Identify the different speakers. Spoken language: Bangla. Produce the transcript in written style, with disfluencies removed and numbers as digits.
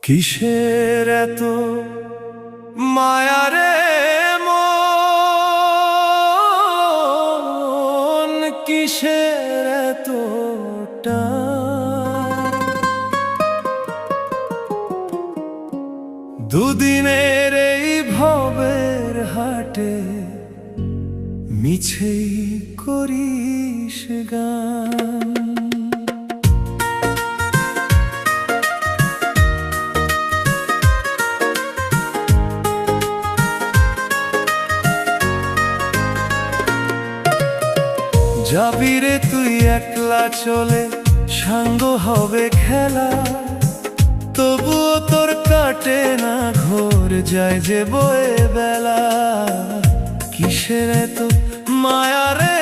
Speaker 1: কিসের এত মায়া রে মন, কিসের এত টান? দুদিনের এই ভবের হাটে মিছেই করিস গান। যাবি রে তুই একলা চলে, সাঙ্গ হবে খেলা, তবুও তোর কাটে না ঘোর, যায় যে বয়ে বেলা। কিসের এত মায়া রে